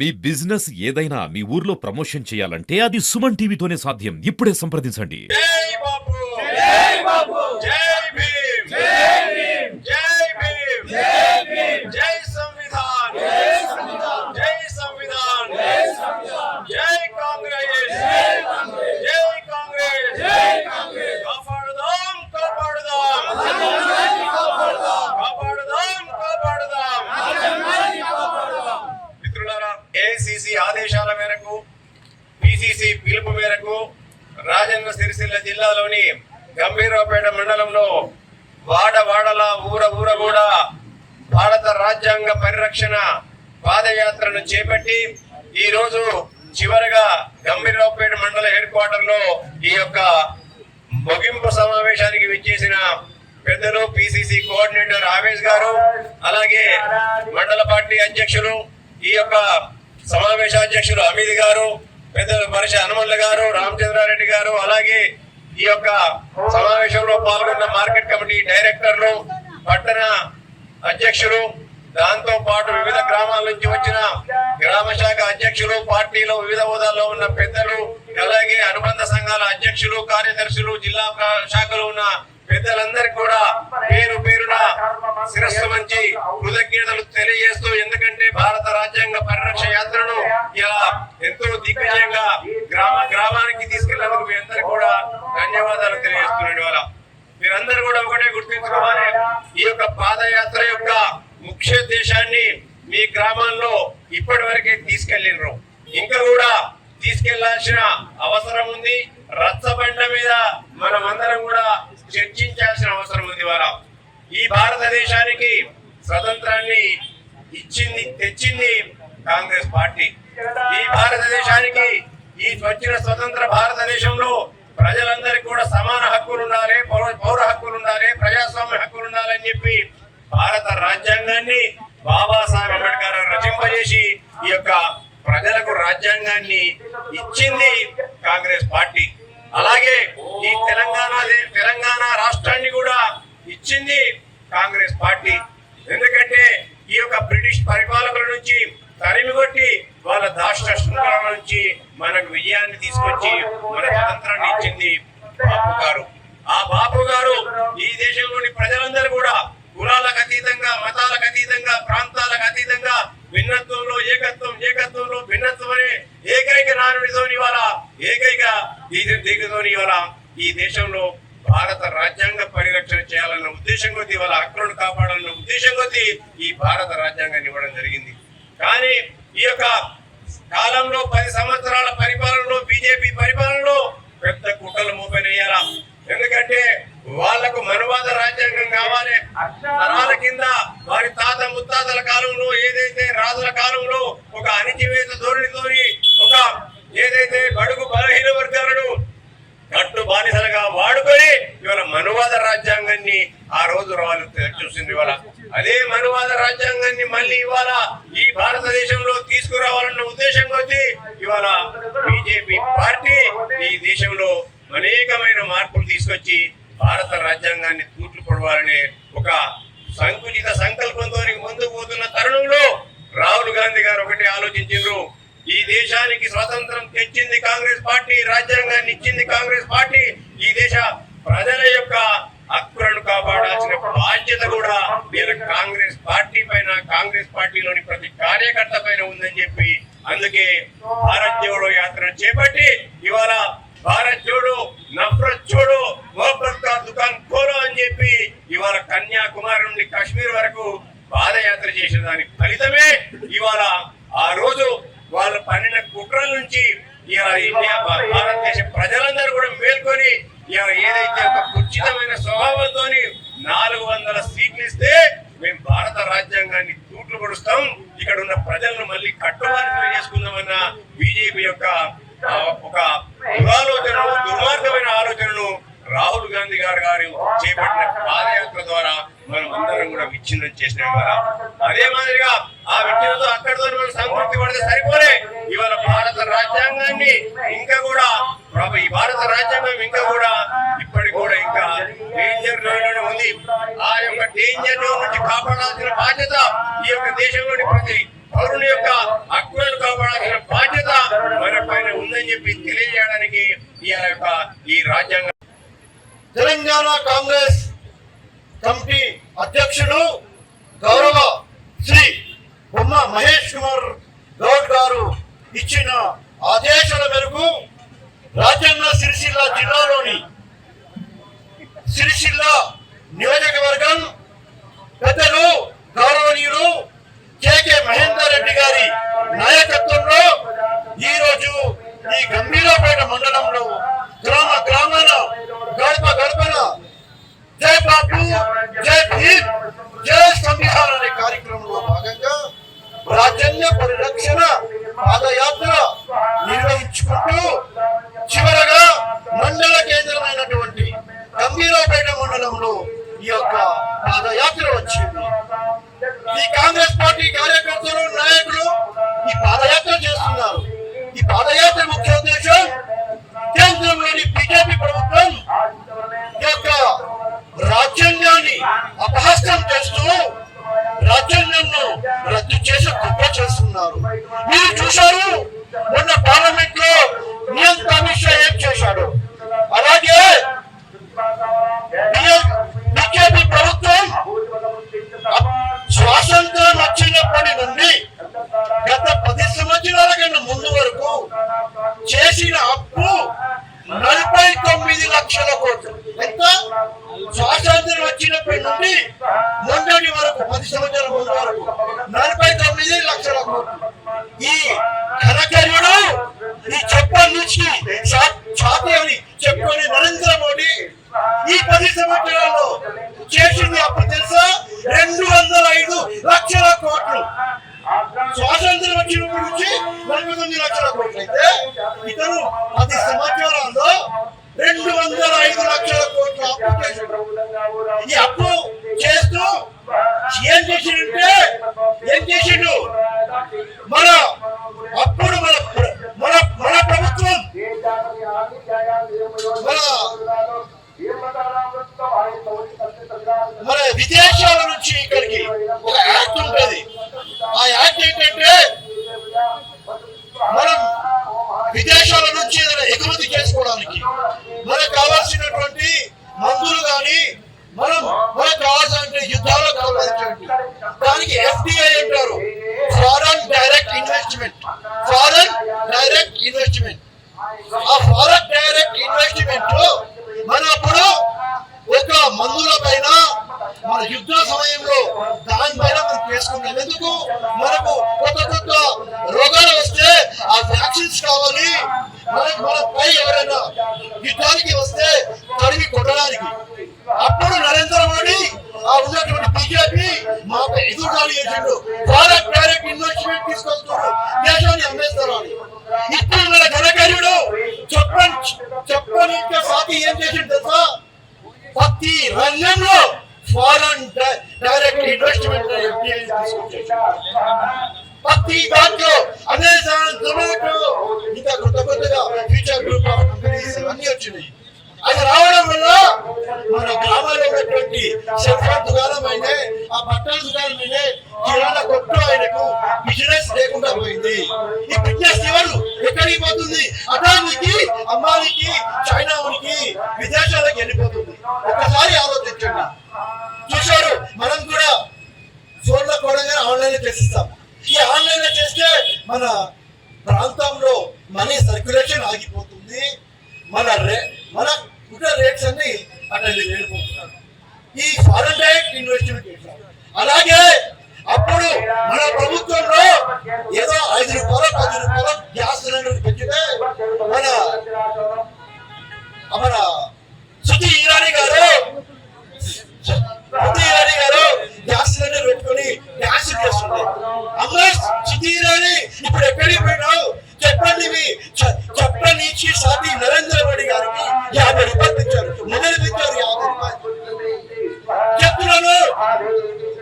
మీ business ఏదైనా మీ ఊర్లో promotion చేయాలంటే అది సుమన్ టీవీతోనే సాధ్యం. ఇప్పుడే సంప్రదించండి. జై బాపు జై బాపు జై భీమ్ జై భీమ్ జై భీమ్ జై భీమ్ జై సంవిధాన్ జై సంవిధాన్ జై సంవిధాన్ జై సంవిధాన్ జై కాంగ్రెస్ జై కాంగ్రెస్ జై కాంగ్రెస్ జై కాంగ్రెస్ కాపాడుదాం కాపాడుదాం కాపాడుదాం కాపాడుదాం కాపాడుదాం. మిత్రులారా, ఏఐసిసి ఆదేశాల మేరకు పిసిసి పిలుపు మేరకు రాజన్న సిరిసిల్ల జిల్లాలోని గంభీరావుపేట మండలంలో వాడవాడల ఊర కూడా భారత రాజ్యాంగ పరిరక్షణ పాదయాత్రను చేపట్టి ఈ రోజు చివరగా గంభీరావుపేట మండల హెడ్ క్వార్టర్ లో ఈ యొక్క ముగింపు సమావేశానికి విచ్చేసిన పెద్దలు పిసిసి కోఆర్డినేటర్ ఆవేశ్ గారు, అలాగే మండల పార్టీ అధ్యక్షులు, ఈ యొక్క సమావేశ అధ్యక్షులు అమిత్ గారు, పెద్దలు పరిష హనుమల్ల గారు, రామచంద్రారెడ్డి గారు, అలాగే ఈ యొక్క సమావేశంలో పాల్గొన్న మార్కెట్ కమిటీ డైరెక్టర్లు, పట్టణ అధ్యక్షులు, దాంతో పాటు వివిధ గ్రామాల నుంచి వచ్చిన గ్రామ శాఖ అధ్యక్షులు, పార్టీలో వివిధ హోదాల్లో ఉన్న పెద్దలు, అలాగే అనుబంధ సంఘాల అధ్యక్షులు, కార్యదర్శులు, జిల్లా శాఖలో ఉన్న పెద్దలందరికీ కూడా పేరు పేరున శిరస్సు వంచి కృతజ్ఞతలు తెలియజేస్తూ, ఎందుకంటే భారత రాజ్యాంగ పరిరక్ష యాత్రను ఇలా ఎంతో దిగ్విజయంగా గ్రామానికి తీసుకెళ్లేందుకు మీ అందరికీ కూడా ధన్యవాదాలు తెలియజేస్తున్నాను. ఇవాళ మీరందరూ కూడా ఒకటే గుర్తించుకోవాలి, ఈ యొక్క పాదయాత్ర యొక్క ముఖ్య ఉద్దేశాన్ని మీ గ్రామాల్లో ఇప్పటి వరకే తీసుకెళ్లినరు, ఇంకా కూడా తీసుకెళ్లాల్సిన అవసరం ఉంది. రచ్చబండ మీద మనం అందరం కూడా చర్చించాల్సిన అవసరం ఉంది. ఇవాళ ఈ భారతదేశానికి స్వతంత్రాన్ని తెచ్చింది కాంగ్రెస్ పార్టీ. ఈ భారతదేశానికి ఈ వచ్చిన స్వతంత్ర భారతదేశంలో ప్రజలందరికీ కూడా సమాన హక్కులు ఉండాలి, పౌర హక్కులు ఉండాలి, ప్రజాస్వామ్య హక్కులు ఉండాలని చెప్పి భారత రాజ్యాంగాన్ని బాబాసాహెబ్ అంబేద్కర్ రచింపజేసి ఈ యొక్క ప్రజలకు రాజ్యాంగాన్ని ఇచ్చింది కాంగ్రెస్ పార్టీ. అలాగే ఈ తెలంగాణ రాష్ట్రాన్ని కూడా ఇచ్చింది కాంగ్రెస్ పార్టీ. ఎందుకంటే ఈ యొక్క బ్రిటిష్ పరిపాలకుల నుంచి తరిమికొట్టి వాళ్ళ దాష్ట శృంఖల నుంచి మనకు విజయాన్ని తీసుకొచ్చి మన స్వతంత్రాన్ని ఇచ్చింది బాపు గారు. ఆ బాపు గారు ఈ దేశంలోని ప్రజలందరూ కూడా కులాలకు అతీతంగా, మతాలకు అతీతంగా, ప్రాంతాలకు అతీతంగా భిన్నత్వంలో ఏకత్వం, ఏకత్వంలో భిన్నత్వం అనే ఏకైక నానుడితోని ఇవాళ ఏకైక దిగుతోని ఇవాళ ఈ దేశంలో భారత రాజ్యాంగ పరిరక్షణ చేయాలన్న ఉద్దేశం కొద్దీ, వాళ్ళ హక్కులను కాపాడాలన్న ఉద్దేశం కొద్దీ ఈ భారత రాజ్యాంగాన్ని ఇవ్వడం జరిగింది. కానీ ఈ యొక్క కాలంలో 10 సంవత్సరాల పరిపాలనలో, బీజేపీ పరిపాలనలో పెద్ద కుట్రలు మోపెనయ్యారా. ఎందుకంటే వాళ్లకు మనువాద రాజ్యాంగం కావాలి. తరాల కింద వారి తాత ముత్తాతల కాలంలో ఏదైతే రాజుల కాలంలో ఒక అణిచివేత ధోరణితోని ఒక ఏదైతే బడుగు బలహీన వర్గాలను కట్టు బానిసలుగా వాడుకొని ఇవాళ మనువాద రాజ్యాంగాన్ని ఆ రోజు వాళ్ళు చూసింది. ఇవాళ అదే మనువాద రాజ్యాంగాన్ని మళ్ళీ ఇవాళ ఈ భారతదేశంలో తీసుకురావాలన్న ఉద్దేశం కొద్దీ ఇవాళ బీజేపీ పార్టీ ఈ దేశంలో అనేకమైన మార్పులు తీసుకొచ్చి భారత రాజ్యాంగాన్ని తూట్లు పొడవాలనే ఒక సంకుచిత సంకల్పంతో ముందుకు పోతున్న తరుణంలో రాహుల్ గాంధీ గారు ఒకటి ఆలోచించారు, ఈ దేశానికి స్వాతంత్రం తెచ్చింది కాంగ్రెస్ పార్టీ, రాజ్యాంగాన్ని ఇచ్చింది కాంగ్రెస్ పార్టీ, ఈ దేశ ప్రజల యొక్క హక్కులను కాపాడాల్సిన బాధ్యత కూడా కాంగ్రెస్ పార్టీ పైన, కాంగ్రెస్ పార్టీలోని ప్రతి కార్యకర్త పైన ఉందని చెప్పి అందుకే భారత్ జోడో యాత్ర చేపట్టి ఇవాళ భారత్ జోడో నఫరత్ జోడో మొహబ్బత్ కా దుకాన్ ఖోలో అని చెప్పి ఇవాళ కన్యాకుమారి నుండి కాశ్మీర్ వరకు పాదయాత్ర చేసిన దానికి ఫలితమే ఇవాళ ఆ రోజు వాళ్ళు పన్నిన కుట్రల నుంచి ఇండియా భారతదేశ ప్రజలందరూ కూడా మేల్కొని ఏదైతే ఒక కుచితమైన స్వభావంతో 400 సీట్లు ఇస్తే మేము భారత రాజ్యాంగాన్ని తూట్లు పొడుస్తాం, ఇక్కడ ఉన్న ప్రజలను మళ్ళీ కట్టుబాటు చేసుకుందామన్న బీజేపీ యొక్క ఒక దుర్మార్గమైన ఆలోచనను రాహుల్ గాంధీ గారు చేపట్టిన పాదయాత్ర ద్వారా మనం అందరం కూడా విచ్ఛిన్నం చేసిన ద్వారా అదే మాదిరిగా ఆ విచ్ఛిన్నతో అక్కడితో మనం సంతృప్తి పడితే సరిపోలే. ఇవాళ భారత రాజ్యాంగాన్ని ఇంకా కూడా ఈ భారత రాజ్యాంగం ఇంకా కూడా ఇప్పటికి కూడా ఇంకా డేంజర్ జోన్లోనే ఉంది. ఆ యొక్క డేంజర్ జోన్ నుంచి కాపాడాల్సిన బాధ్యత ఈ యొక్క దేశంలోని ప్రతి పౌరుని యొక్క హక్కుల గంగమ్మను కాపాడాల్సిన బాధ్యత మన పైన ఉందని చెప్పి తెలియజేయడానికి ఈ రాజ్యాంగం. తెలంగాణ కాంగ్రెస్ కమిటీ అధ్యక్షుడు గౌరవ శ్రీ బొమ్మ మహేష్ కుమార్ గౌడ్ గారు ఇచ్చిన ఆదేశాల మేరకు రాజన్న సిరిసిల్ల జిల్లాలోని సిరిసిల్ల నియోజకవర్గం పెద్దలు గౌరవనీయులు కె మహేందర్ రెడ్డి గారి నాయకత్వంలో ఈ రోజు ఈ గంభీరపేట మండలంలో గ్రామ గ్రామాన గడప గడపన జై బాపు జై భీమ్ జై సంవిధాన్ అనే కార్యక్రమంలో భాగంగా రాజ్యాంగ పరిరక్షణ పాదయాత్ర నిర్వహించుకుంటూ చివరగా మండల కేంద్రమైనటువంటి గంభీరపేట మండలంలో ఈ యొక్క పాదయాత్ర వచ్చింది. ఈ కాంగ్రెస్ పార్టీ కార్యకర్తలు నాయకులు ఈ పాదయాత్ర చేస్తున్నారు. ఈ పాదయాత్ర ముఖ్య ఉద్దేశం కేంద్రంలోని బీజేపీ ప్రభుత్వం యొక్క రాజ్యాంగాన్ని అపహాస్యం చేస్తూ రాజ్యాంగంను రద్దు చేసి కుట్ర చేస్తున్నారు. మీరు చూశారు మొన్న పార్లమెంట్ లో నియంత్రణ అమిత్ షా ఏం చేశాడు. అలాగే బీజేపీ ప్రభుత్వం స్వాతంత్రం వచ్చినప్పటి నుండి గత 10 సంవత్సరాల కన్నా ముందు వరకు చేసిన అప్పు 49 లక్షల కోట్లు. ఎంత? స్వాతంత్రం వచ్చినప్పటి నుండి మొన్నటి వరకు 10 సంవత్సరాల ముందు వరకు 49 లక్షల కోట్లు. ఈ ఘనకర్యుడు ఈ చెప్పని నుంచి ఛాతీ అని చెప్పుకొని నరేంద్ర మోడీ ఈ 10 సంవత్సరాల్లో చేసింది అప్పు తెలుసా? 205 లక్షల కోట్లు. స్వాతంత్రం వచ్చినప్పటి నుంచి 49 లక్షల కోట్లు అయితే ఇతను 10 సంవత్సరాల్లో 205 లక్షల కోట్ల అప్పు చేశాడు. ఈ అప్పు చేస్తూ ఏం చేసిండు మన అప్పుడు మన ప్రభుత్వం మన విదేశాల నుంచి ఇక్కడికి ఒక యాక్ట్ ఉంటుంది. ఆ యాక్ట్ ఏంటంటే మనం విదేశాల నుంచి ఏదైనా ఎగుమతి చేసుకోవడానికి మనకు కావాల్సినటువంటి మందులు కానీ మనకు కావాల్సిన యుద్ధాలు కావాల్సినటువంటి దానికి FDI అంటారు, ఫారెన్ డైరెక్ట్ ఇన్వెస్ట్మెంట్. ఆ ఫారెన్ డైరెక్ట్ ఇన్వెస్ట్మెంట్ మనం అప్పుడు ఒక మందుల పైన మన యుద్ధ సమయంలో దానిపైన మనం చేసుకుంటాం. ఎందుకు? మనకు కొత్త రోగాలు వస్తే ఆ వ్యాక్సిన్స్ కావాలి. మన పై ఎవరైనా యుద్ధానికి వస్తే తరిమి కొట్టడానికి. అప్పుడు నరేంద్ర మోడీ ఆ ఉన్నటువంటి బీజేపీ మాకు ఎదురుదాడి చేసిండు. ఫారెన్ డైరెక్ట్ ఇన్వెస్ట్మెంట్ తీసుకొస్తున్నారు, దేశాన్ని అమ్మేస్తారు అని. ఇప్పుడు మన ఘనకార్యుడు చెప్పని సాటి ఏం చేసిండు తెలుసా? ప్రతి రంగంలో ఫారెన్ డైరెక్ట్ ఇన్వెస్ట్మెంట్ ప్రతి దాంట్లో అమెజాన్, జొమాటో, ఇంకా కొత్తగా ఫ్యూచర్ గ్రూప్ ఆఫ్ కంపెనీస్ అన్ని వచ్చినాయి. అది రావడం వల్ల మన గ్రామాల్లో ఉన్నటువంటి సెల్ఫోన్ దుకాణం అయినా, ఆ బట్టల దుకాణం అయినా, కిరాణా కొట్టు ఆయనకు బిజినెస్ లేకుండా పోయింది. ఈ బిజినెస్ ఎవరు ఎక్కడికి పోతుంది? అదానికి, అమ్మానికి, చైనాకి, విదేశాలకు వెళ్ళిపోతుంది. ఒకసారి ఆలోచించండి. చూశారు, మనం కూడా ఫోన్లో కూడా ఆన్లైన్ చేసిస్తాం. ఈ ఆన్లైన్ లో చేస్తే మన ప్రాంతంలో మనీ సర్క్యులేషన్ ఆగిపోతుంది. మన రేట్స్ అన్ని అట్లా వెళ్ళిపోతున్నారు. ఈ ఫారెన్ డైరెక్ట్ ఇన్వెస్ట్మెంట్ చేశారు. అలాగే అప్పుడు మన ప్రభుత్వంలో ఏదో 5 రూపాయలు 10 రూపాయలు గ్యాస్ సిలిండర్ పెంచితే మన శృతి ఇరానీ గారు గ్యాస్ సిలిండర్ పెట్టుకొని డ్యాన్స్ చేస్తుంది. అమ్మ శృతి ఇరానీ ఇప్పుడు ఎక్కడికి పోయినావు చెప్పండి. చెప్పని సాటి నరేంద్ర మోడీ గారికి 50 రూపాయలు పెంచారు. మొదలు పెంచారు 50 రూపాయలు. చెప్తున్నాను,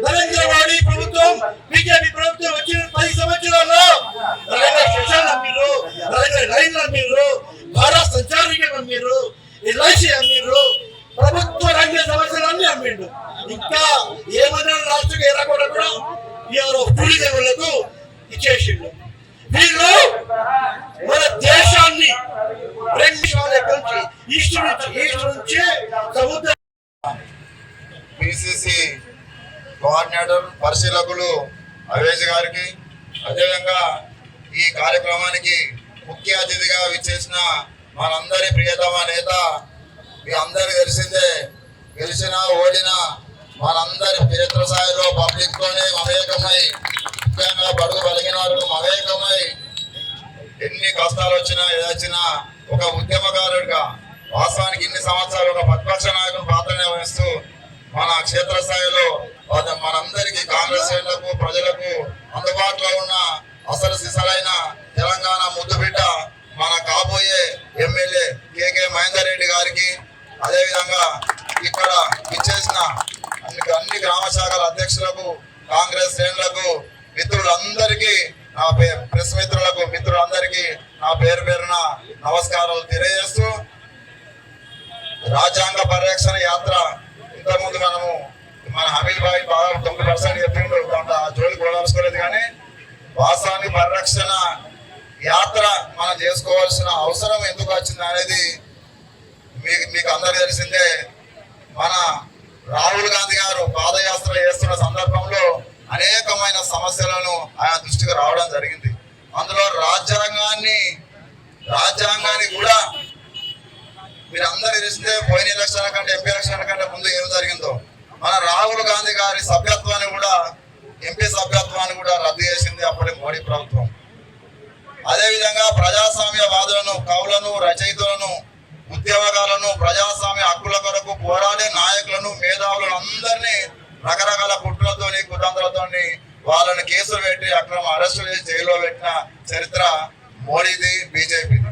నరేంద్ర మోడీ ప్రభుత్వం, బీజేపీ ప్రభుత్వం వచ్చిన 10 సంవత్సరాల్లో రైల్వే స్టేషన్ అమ్మిర్రు, రైల్వే లైన్లు అమ్మిర్రు, భారత్ సంచార్ నిగమ్ అమ్మిర్రు, LIC అమ్మిర్రు, ప్రభుత్వ రంగ సమస్యలన్నీ అమ్మిండు. ఇంకా ఏమన్నా రాష్ట్రంగా ఎర్రగొండ కూడా ఎవరో టూరిజంలకు ఇచ్చేసిండు. మ్యాటర్ పరిశీలకులు అవేజ్ గారికి, అదేవిధంగా ఈ కార్యక్రమానికి ముఖ్య అతిథిగా విచ్చేసిన మనందరి ప్రియతమ నేత, మీ అందరికి తెలిసిందే, గెలిచినా ఓడినా మనందరి క్షేత్రస్థాయిలో పబ్లిక్ తోనే మమేకమై, ముఖ్యంగా బడుగు బలిగిన వారు మమేకమై ఎన్ని కష్టాలు వచ్చినా ఏదొచ్చినా ఒక ఉద్యమకారుడిగా వాస్తవానికి ఇన్ని సంవత్సరాలు ఒక ప్రతిపక్ష నాయకుడు పాత్రనే వహిస్తూ మన క్షేత్రస్థాయిలో మనందరికీ కాంగ్రెస్ శ్రేణులకు ప్రజలకు అందుబాటులో ఉన్న అసలు సిసలైన తెలంగాణ ముద్దుబిడ్డ మన కాబోయే ఎమ్మెల్యే కేకే మహేందర్ రెడ్డి గారికి, అదేవిధంగా ఇక్కడ ఇచ్చేసిన అన్ని గ్రామ శాఖల అధ్యక్షులకు, కాంగ్రెస్ శ్రేణులకు, మిత్రులందరికీ నా ప్రెస్ మిత్రులందరికీ నా పేరున నమస్కారాలు తెలియజేస్తూ, రాజ్యాంగ పరిరక్షణ యాత్ర ఇంతకుముందు మన హమీద్ భాయ్ బాగా 9% చెప్పిండు, జోలికి పోదలుచుకోలేదు. కానీ వాస్తవాన్ని పరిరక్షణ యాత్ర మనం చేసుకోవాల్సిన అవసరం ఎందుకు వచ్చింది అనేది మీకు అందరికీ తెలిసిందే. మన రాహుల్ గాంధీ గారు పాదయాత్ర చేస్తున్న సందర్భంలో అనేకమైన సమస్యలను ఆయన దృష్టికి రావడం జరిగింది. అందులో రాజ్యాంగాన్ని కూడా మీరు అందరూ తెలిస్తే పోయిన ఎలక్షన్ కంటే ఎంపీ ఎలక్షన్ కంటే ముందు ఏం జరిగిందో, మన రాహుల్ గాంధీ గారి సభ్యత్వాన్ని కూడా, ఎంపీ సభ్యత్వాన్ని కూడా రద్దు చేసింది అప్పటి మోడీ ప్రభుత్వం. అదేవిధంగా ప్రజాస్వామ్యవాదులను, కవులను, రచయితలను, ఉద్యమకాలను, ప్రజాస్వామ్య హక్కుల కొరకు పోరాడే నాయకులను, మేధావులను అందరినీ రకరకాల కుట్రలతోని కుతంత్రాలతోని వాళ్ళని కేసులు పెట్టి అక్రమ అరెస్టులు చేసి జైల్లో పెట్టిన చరిత్ర మోడీది, బీజేపీది.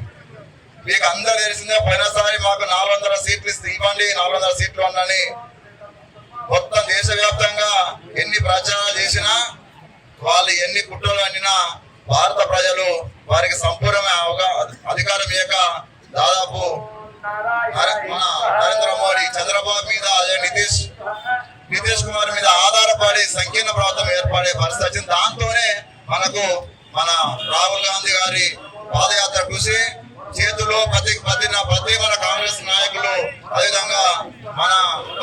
మీకు అందరు తెలిసిందే, పోయినసారి మాకు 400 సీట్లు ఇవ్వండి, 400 సీట్లు ఉండని మొత్తం దేశవ్యాప్తంగా ఎన్ని ప్రచారాలు చేసినా, వాళ్ళు ఎన్ని కుట్రలు అన్నినా భారత ప్రజలు వారికి సంపూర్ణమైన అధికారం ఇవ్వక దాదాపు మన నరేంద్ర మోడీ, చంద్రబాబు మీద, అదే నితీష్ కుమార్ మీద ఆధారపడి సంకీర్ణ ప్రాంతం ఏర్పడే పరిస్థితి వచ్చింది. దాంతోనే మనకు మన రాహుల్ గాంధీ గారి పాదయాత్ర చూసి చేతుల్లో ప్రతి మన కాంగ్రెస్ నాయకులు, అదేవిధంగా మన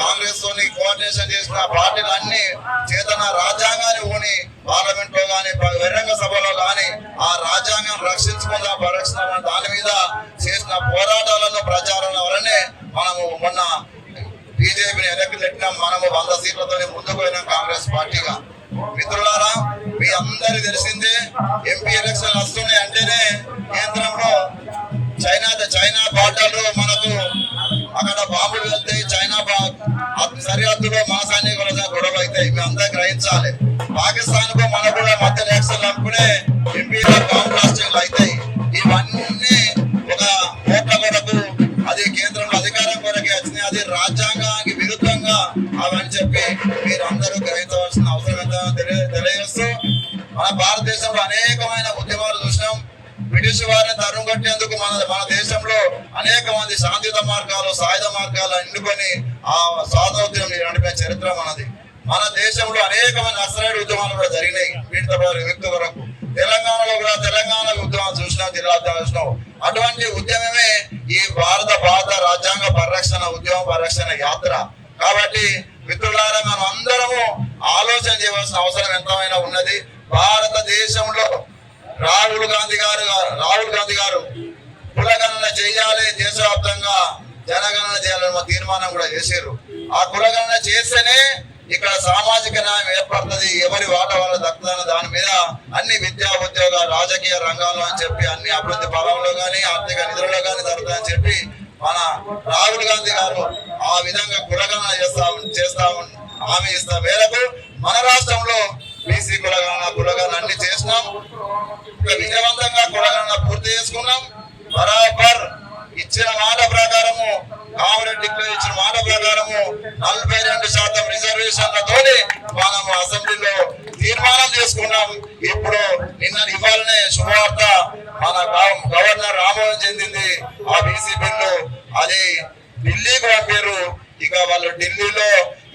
కాంగ్రెస్ తోని కోఆర్డినేషన్ చేసిన పార్టీలు అన్ని చేతన రాజ్యాంగాన్ని ఊని పార్లమెంట్ లో గాని, బహిరంగ సభలో గాని ఆ రాజ్యాంగం రక్షించుకుందా పరిరక్షణ దాని మీద చేసిన పోరాటాలను, ప్రచారాల వల్లనే మనము మొన్న బీజేపీని ఎన్నికలు పెట్టినాం. మనము 100 సీట్లతో ముందుకు పోయినాం కాంగ్రెస్ పార్టీగా. మిత్రులారా, మీ అందరికి తెలిసిందే, ఎంపీ ఎలక్షన్ వస్తున్నాయి అంటేనే కేంద్రంలో చైనా బార్డర్లో మనకు అక్కడ బాంబులు వెళ్తాయి, చైనా సరిహద్దులో మన సైనికుల గొడవలు అవుతాయి. మేము అందరూ గ్రహించాలి. పాకిస్తాన్ కు మనకు కూడా మధ్య ఎలక్షన్ అనుకునే ఎంపీ బాంబు బ్లాస్టింగ్లు అవుతాయి. ఇవన్నీ ఒక ఓట్ల కొరకు, అది కేంద్రంలో అధికారం కొరకే వచ్చినాయి. అది రాజ్యాంగానికి విరుద్ధంగా అవని చెప్పి మీరు అందరూ గ్రహించవలసిన అవసరం ఎంతో తెలియజేస్తూ, మన భారతదేశంలో అనేకమైన ఉద్యమాలు చూసినాం. బ్రిటిష్ వారిని తరుము కొట్టేందుకు మన దేశంలో అనేక మంది శాంతియుత మార్గాలు, సాయుధ మార్గాలు ఎన్నుకొని ఆ స్వాతంత్ర్యం నడిపే చరిత్ర మనది. మన దేశంలో అనేకమైన నక్సలైట్ ఉద్యమాలు కూడా జరిగినాయి. పీడిత విముక్తి వరకు తెలంగాణలో కూడా తెలంగాణ ఉద్యమాలు చూసినాం, జిల్లా చూసినాం. అటువంటి ఉద్యమమే ఈ భారత రాజ్యాంగ పరిరక్షణ ఉద్యమ పరిరక్షణ యాత్ర. కాబట్టి మిత్రులారా, మనం అందరము ఆలోచన చేయవలసిన అవసరం ఎంతైనా ఉన్నది. భారతదేశంలో రాహుల్ గాంధీ గారు కులగణన చేయాలి, దేశవ్యాప్తంగా జనగణన చేయాలని తీర్మానం కూడా చేశారు. ఆ కులగణన చేస్తేనే ఇక్కడ సామాజిక న్యాయం ఏర్పడుతుంది, ఎవరి వాట వాళ్ళ దక్కుతాన దాని మీద అన్ని విద్యా, ఉద్యోగ, రాజకీయ రంగాల్లో అని చెప్పి అన్ని అభివృద్ధి ఫలంలో కానీ, ఆర్థిక నిధులలో కానీ జరుగుతాయని చెప్పి మన రాహుల్ గాంధీ గారు ఆ విధంగా కులగణన చేస్తా హామీ ఇస్తా మేరకు మన రాష్ట్రంలో బీసీ కులగణన అన్ని చేసినాం. విజయవంతంగా కులగణన పూర్తి చేసుకున్నాం. బరాబర్ ఇచ్చిన మాట ప్రకారము, కామరెడ్డిలో ఇచ్చిన మాట ప్రకారము 42% రిజర్వేషన్లతోనే మనము అసెంబ్లీలో తీర్మానం చేసుకున్నాం. ఇప్పుడు ఇవాళనే శుభవార్త, మన గవర్నర్ ఆమోదం చెందింది ఆ బీసీ బిల్లు. అది ఢిల్లీకి పంపారు. ఇక వాళ్ళు ఢిల్లీలో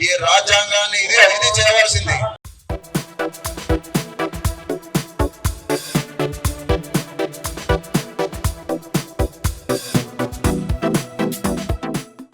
ఈ రాజ్యాంగాన్ని ఇది చేయవలసింది.